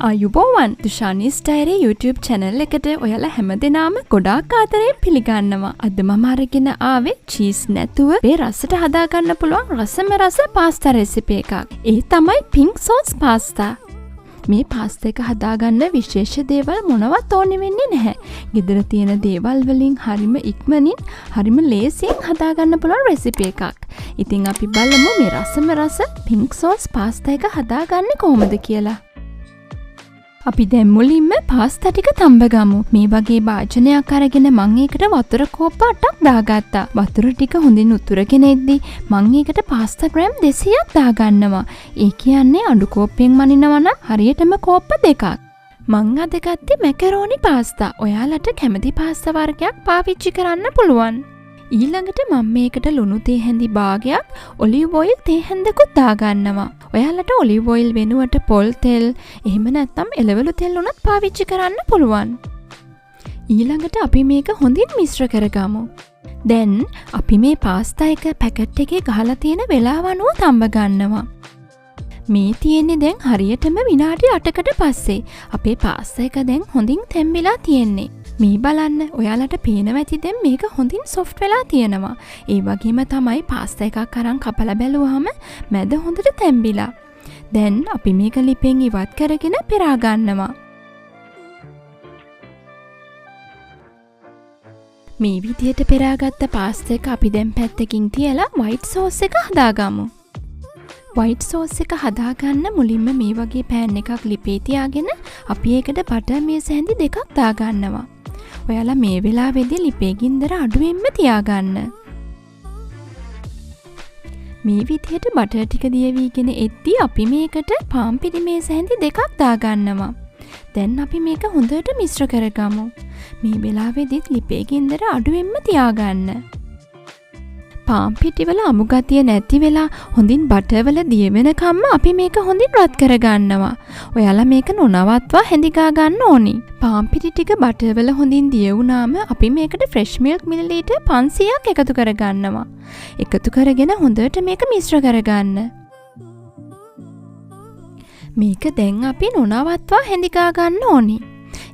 ආයුබෝවන් දුෂානිස් diary YouTube channel එකට ඔයාලා හැමදෙනාම ගොඩාක් ආදරයෙන් පිළිගන්නවා. අද මම අරගෙන ආවේ චීස් නැතුව මේ රසට හදාගන්න පුළුවන් රසම රස පාස්තා රෙසිපි එකක්. ඒ තමයි pink sauce pasta. මේ පාස්තා එක හදාගන්න විශේෂ දේවල් මොනවත් ඕනේ වෙන්නේ නැහැ. ගෙදර තියෙන දේවල් වලින් හරිම ඉක්මනින් හරිම ලේසියෙන් හදාගන්න පුළුවන් රෙසිපි එකක්. ඉතින් අපි බලමු මේ රසම රස pink sauce pasta එක හදාගන්නේ කොහොමද කියලා. අපි දැන් මුලින්ම පාස්තා ටික තඹගමු. මේ වගේ භාජනයක් අරගෙන මම ඒකට වතුර කෝප්ප 8ක් දාගත්තා. වතුර ටික හොඳින් උතුරගෙන එද්දි මම ඒකට පාස්තා ග්‍රෑම් 200ක් දාගන්නවා. ඒ කියන්නේ අඩු කෝප්පෙන් මනිනවා නම් හරියටම කෝප්ප 2ක්. මං අද ගත්තේ මැකරෝනි පාස්තා. ඔයාලට කැමති පාස්තා වර්ගයක් පාවිච්චි කරන්න පුළුවන්. ඊළඟට මම මේකට ලුණු තේ හැඳි භාගයක් ඔලිව් ඔයිල් තේ හැඳකුත් දාගන්නවා. ඔයාලට ඔලිව් ඔයිල් වෙනුවට පොල් තෙල් එහෙම නැත්නම් එළවලු තෙල් උනත් පාවිච්චි කරන්න පුළුවන්. ඊළඟට අපි මේක හොඳින් මිශ්‍ර කරගමු. දැන් අපි මේ පාස්තා එක පැකට් එකේ ගහලා තියෙන වෙලාව අනුව තඹ ගන්නවා. මේ තියෙන්නේ දැන් හරියටම විනාඩි 8කට පස්සේ. අපේ පාස්තා එක දැන් හොඳින් තැම්බිලා තියෙන්නේ. මේ බලන්න ඔයාලට පේනවා ඇති දැන් මේක හොඳින් සොෆ්ට් වෙලා තියෙනවා. ඒ වගේම තමයි පාස්තා එකක් අරන් කපලා බැලුවාම මැද හොඳට තැම්බිලා. දැන් අපි මේක ලිපෙන් ඉවත් කරගෙන පෙරා ගන්නවා. මේ විදිහට පෙරාගත්ත පාස්තා එක අපි දැන් පැත්තකින් තියලා white sauce එක හදාගමු. white sauce එක හදාගන්න මුලින්ම මේ වගේ පෑන් එකක් ලිපේ තියාගෙන අපි ඒකට බටර් මේස් හැඳි දෙකක් දාගන්නවා. ඔයාලා මේ වෙලාවේදී ලිපේ ගින්දර අඩුවෙන්ම තියාගන්න. මේ විදිහට බටර් ටික දියවිගෙන එද්දී අපි මේකට පාන් පිටි මේස් හැඳි දෙකක් දාගන්නවා. දැන් අපි මේක හොඳට මිශ්‍ර කරගමු. මේ වෙලාවේදීත් ලිපේ ගින්දර අඩුවෙන්ම තියාගන්න. පාන් පිටිවල අමු ගතිය නැති වෙලා හොඳින් බටර් වල දිය වෙනකම්ම අපි මේක හොඳින් රත් කරගන්නවා. ඔයාලා මේක නොනවත්වා හැඳිගා ගන්න ඕනි. පාන් පිටි ටික බටර් වල හොඳින් දිය වුණාම අපි මේකට ෆ්‍රෙෂ් මිල්ක් මිලිලීටර් 500ක් එකතු කරගන්නවා. එකතු කරගෙන හොඳට මේක මිශ්‍ර කරගන්න. මේක දැන් අපි නොනවත්වා හැඳිගා ගන්න ඕනි.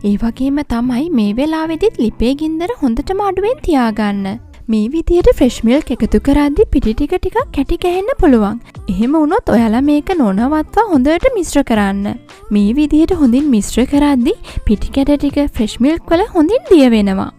ඒ වගේම තමයි මේ වෙලාවෙදිත් ලිපේ ගින්දර හොඳටම අඩුවෙන් තියාගන්න. මේ විදිහට ෆ්‍රෙෂ් මිල්ක් එකතු කරද්දී පිටි ටික ටිකක් කැටි ගැහෙන්න පුළුවන්. එහෙම වුණොත් ඔයාලා මේක නොනවත්වා හොඳට මිශ්‍ර කරන්න. මේ විදිහට හොඳින් මිශ්‍ර කරද්දී පිටි කැට ටික ෆ්‍රෙෂ් මිල්ක් වල හොඳින් දිය වෙනවා.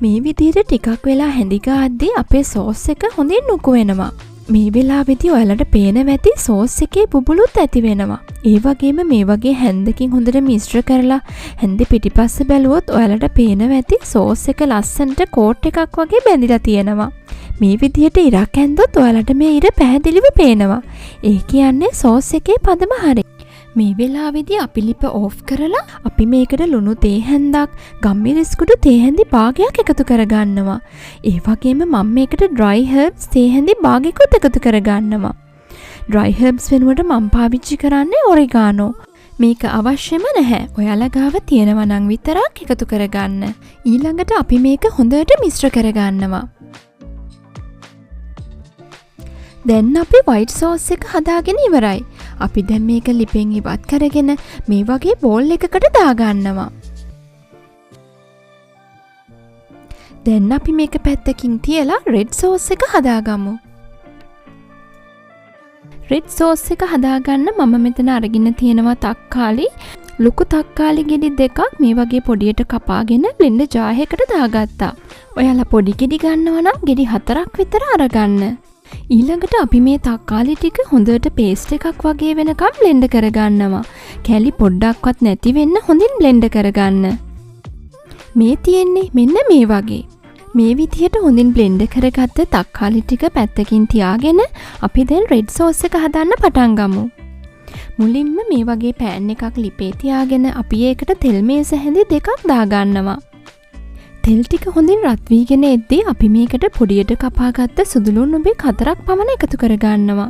මේ විදිහට ටිකක් වෙලා හැඳි ගාද්දී අපේ සෝස් එක හොඳින් නුකු වෙනවා. මේ වෙලාවේදී ඔයාලට පේනවා ඇති සෝස් එකේ බුබුලුත් ඇති වෙනවා. ඒ වගේම මේ වගේ හැන්දකින් හොඳට මිශ්‍ර කරලා හැන්දේ පිටිපස්ස බැලුවොත් ඔයාලට පේනවා ඇති සෝස් එක ලස්සනට කෝට් එකක් වගේ බැඳිලා තියෙනවා. මේ විදිහට ඉරක් ඇන්දොත් ඔයාලට මේ ඉර පැහැදිලිව පේනවා. ඒ කියන්නේ සෝස් එකේ පදම හරි. මේ වෙලාවේදී අපි ලිප ඕෆ් කරලා අපි මේකට ලුණු තේ හැන්දක්, ගම්මිරිස් කුඩු තේ හැඳි භාගයක් එකතු කරගන්නවා. ඒ වගේම මම මේකට dry herbs තේ හැඳි භාගයකුත් එකතු කරගන්නවා. dry herbs වෙනුවට මම පාවිච්චි කරන්නේ oregano. මේක අවශ්‍යම නැහැ. ඔයාලා ගාව තියෙනවා නම් විතරක් එකතු කරගන්න. ඊළඟට අපි මේක හොඳට මිශ්‍ර කරගන්නවා. දැන් අපි white sauce එක හදාගෙන ඉවරයි. අපි දැන් මේක ලිපෙන් ඉවත් කරගෙන මේ වගේ බෝල් එකකට දාගන්නවා. දැන් අපි මේක පැත්තකින් තියලා red sauce එක හදාගමු. red sauce එක හදාගන්න මම මෙතන අරගෙන තියෙනවා තක්කාලි. ලොකු තක්කාලි ගෙඩි දෙකක් මේ වගේ පොඩියට කපාගෙන බ්ලෙන්ඩර් ජාර් එකකට දාගත්තා. ඔයාලා පොඩි ගෙඩි ගන්නවා නම් ගෙඩි 4ක් විතර අරගන්න. ඊළඟට අපි මේ තක්කාලි ටික හොඳට පේස්ට් එකක් වගේ වෙනකම් බ්ලෙන්ඩ් කරගන්නවා. කැලි පොඩ්ඩක්වත් නැති වෙන්න හොඳින් බ්ලෙන්ඩ් කරගන්න. මේ තියෙන්නේ මෙන්න මේ වගේ. මේ විදිහට හොඳින් බ්ලෙන්ඩ් කරගත්ත තක්කාලි ටික පැත්තකින් තියාගෙන අපි දැන් රෙඩ් සෝස් එක හදන්න පටන් ගමු. මුලින්ම මේ වගේ පෑන් එකක් ලිපේ තියාගෙන අපි ඒකට තෙල් මේස හැඳි දෙකක් දාගන්නවා. තෙල් ටික හොඳින් රත් වීගෙන එද්දී අපි මේකට පොඩියට කපාගත්ත සුදුලුණු බෙක් 4ක් පමණ එකතු කරගන්නවා.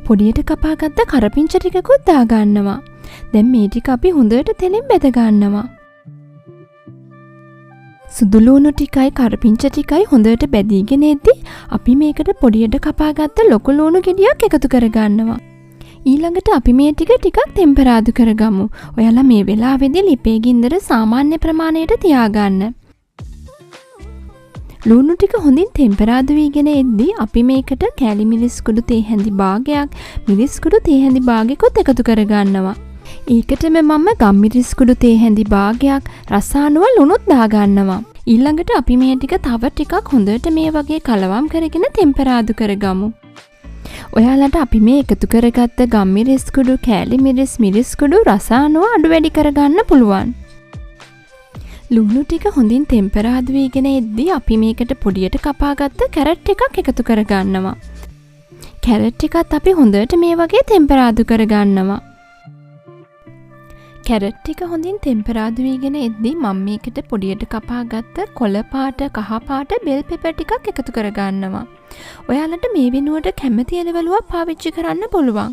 පොඩියට කපාගත්ත කරපිංච ටිකකුත් දාගන්නවා. දැන් මේ ටික අපි හොඳට තෙලෙන් බෙද ගන්නවා. සුදුලුණු ටිකයි කරපිංච ටිකයි හොඳට බැදීගෙන එද්දී අපි මේකට පොඩියට කපාගත්ත ලොකු ලුණු ගෙඩියක් එකතු කරගන්නවා. ඊළඟට අපි මේ ටිකක් ටෙම්පරාදු කරගමු. ඔයාලා මේ වෙලාවේදී ලිපේ ගින්දර සාමාන්‍ය ප්‍රමාණයට තියාගන්න. ලුණු ටික හොඳින් ටෙම්පරාදු වීගෙන එද්දී අපි මේකට කෑලි මිරිස් කුඩු තේ හැඳි භාගයක්, මිරිස් කුඩු තේ හැඳි භාගයක්වත් එකතු කරගන්නවා. ඒකටම මම ගම්මිරිස් කුඩු තේ හැඳි භාගයක්, රසානුව ලුණුත් දාගන්නවා. ඊළඟට අපි මේ ටික තව ටිකක් හොඳට මේ වගේ කලවම් කරගෙන ටෙම්පරාදු කරගමු. ඔයාලට අපි මේ එකතු කරගත්ත ගම්මිරිස් කුඩු, කෑලි මිරිස් කුඩු, රසානුව අඩු වැඩි කරගන්න පුළුවන්. ලුණු ටික හොඳින් ටෙම්පරාදු වීගෙන එද්දී අපි මේකට පොඩියට කපාගත්ත කැරට් එකක් එකතු කරගන්නවා. කැරට් එකත් අපි හොඳට මේ වගේ ටෙම්පරාදු කරගන්නවා. කැරට් ටික හොඳින් ටෙම්පරාදු වීගෙන එද්දී මම මේකට පොඩියට කපාගත්ත කොළ පාට, කහ පාට බෙල් පෙපර් ටිකක් එකතු කරගන්නවා. ඔයාලට මේ වෙනුවට කැමති එළවලුවක් පාවිච්චි කරන්න පුළුවන්.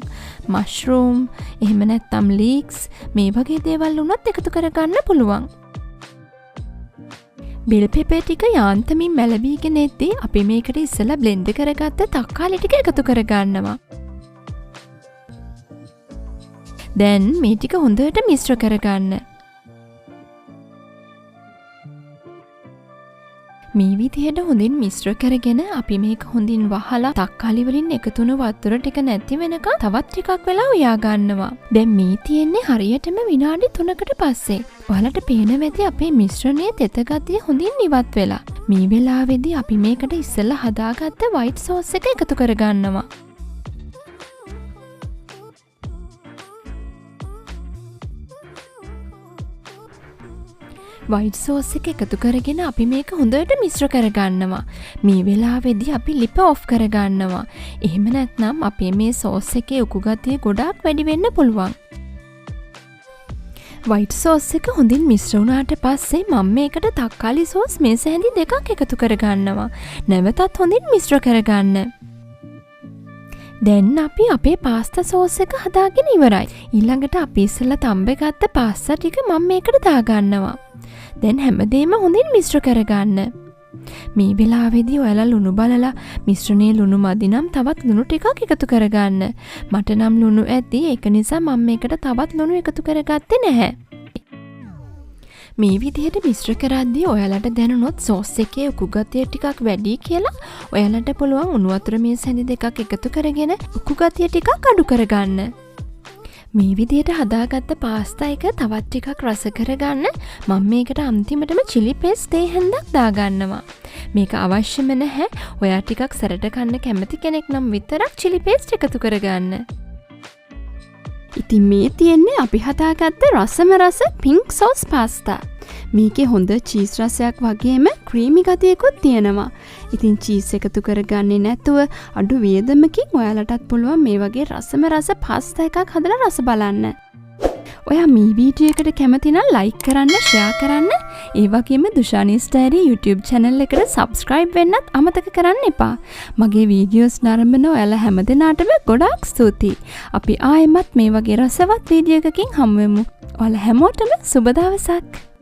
මෂ්රූම්, එහෙම නැත්නම් ලීක්ස්, මේ වගේ දේවල් උනත් එකතු කරගන්න පුළුවන්. බෙල් පෙපර් ටික යාන්තමින් මැලවීගෙන එද්දී අපි මේකට ඉස්සලා බ්ලෙන්ඩ් කරගත්ත තක්කාලි ටික එකතු කරගන්නවා. දැන් මේ ටික හොඳට මිශ්‍ර කරගන්න. මේ විදිහට හොඳින් මිශ්‍ර කරගෙන අපි මේක හොඳින් වහලා තක්කාලි වලින් එකතුණු වතුර ටික නැති වෙනකන් තවත් ටිකක් වෙලා උයා ගන්නවා. දැන් මේ තියෙන්නේ හරියටම විනාඩි 3කට පස්සේ. ඔයාලට පේනවා ඇති අපේ මිශ්‍රණයේ තෙත ගතිය හොඳින් ඉවත් වෙලා. මේ වෙලාවේදී අපි මේකට ඉස්සෙල්ලා හදාගත්ත white sauce එක එකතු කරගන්නවා. white sauce එක එකතු කරගෙන අපි මේක හොඳට මිශ්‍ර කරගන්නවා. මේ වෙලාවේදී අපි ලිප ඔෆ් කරගන්නවා. එහෙම නැත්නම් අපේ මේ sauce එකේ උකු ගතිය ගොඩාක් වැඩි වෙන්න පුළුවන්. white sauce එක හොඳින් මිශ්‍ර වුණාට පස්සේ මම මේකට තක්කාලි sauce මේස හැඳි දෙකක් එකතු කරගන්නවා. නැවතත් හොඳින් මිශ්‍ර කරගන්න. දැන් අපි අපේ පාස්තා සෝස් එක හදාගෙන ඉවරයි. ඊළඟට අපි ඉස්සෙල්ලා තම්බේ ගත්ත පාස්තා ටික මම මේකට දාගන්නවා. දැන් හැමදේම හොඳින් මිශ්‍ර කරගන්න. මේ වෙලාවේදී ඔයාලා ලුණු බලලා මිශ්‍රණයේ ලුණු මදි නම් තවත් ලුණු ටිකක් එකතු කරගන්න. මට නම් ලුණු ඇති, ඒක නිසා මම මේකට තවත් ලුණු එකතු කරගත්තේ නැහැ. මේ විදිහට මිශ්‍ර කරද්දී ඔයාලට දැනුනොත් සෝස් එකේ උකු ගතිය ටිකක් වැඩි කියලා ඔයාලට පුළුවන් උණු වතුර මේස හැඳි දෙකක් එකතු කරගෙන උකු ගතිය ටිකක් අඩු කරගන්න. මේ විදිහට හදාගත්ත පාස්තා එක තවත් ටිකක් රස කරගන්න මම මේකට අන්තිමටම chili paste තේ හැන්දක් දාගන්නවා. මේක අවශ්‍යම නැහැ. ඔයා ටිකක් සැරට කන්න කැමති කෙනෙක් නම් විතරක් chili paste එකතු කරගන්න. ඉතින් මේ තියෙන්නේ අපි හදාගත්ත රසම රස pink sauce pasta. මේකේ හොඳ චීස් රසයක් වගේම ක්‍රීමි ගතියකුත් තියෙනවා. ඉතින් චීස් එකතු කරගන්නේ නැතුව අඩු වියදමකින් ඔයාලටත් පුළුවන් මේ වගේ රසම රස පාස්තා එකක් හදලා රස බලන්න. ඔයා මේ වීඩියෝ එකට කැමති නම් ලයික් කරන්න, ෂෙයා කරන්න. ඒ වගේම දුෂානිස් ඩයරි YouTube channel එකට subscribe වෙන්නත් අමතක කරන්න එපා. මගේ වීඩියෝස් නරඹන ඔයාලා හැමදෙනාටම ගොඩාක් ස්තුතියි. අපි ආයෙමත් මේ වගේ රසවත් වීඩියෝ එකකින් හමු වෙමු. ඔයාලා හැමෝටම සුබ දවසක්.